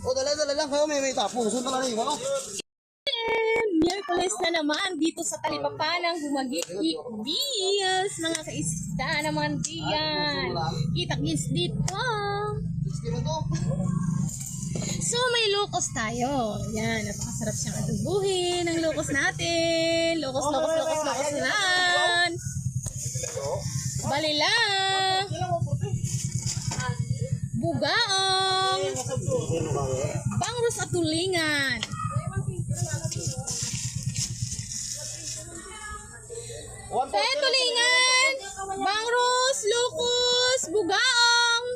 O, dala lang kayo. May tapong. Sunod na lang yun. Miyerkules na naman dito sa Talipapanang Humagiki Beers. Mga kaisda naman diyan. Kita-kits dito. So, may locos tayo. Yan, napakasarap siyang adubuhin ng locos natin. Locos yan. Balila. Bugaong. Bangus at tulingan. Tulingan. Bangus, locos, bugaong.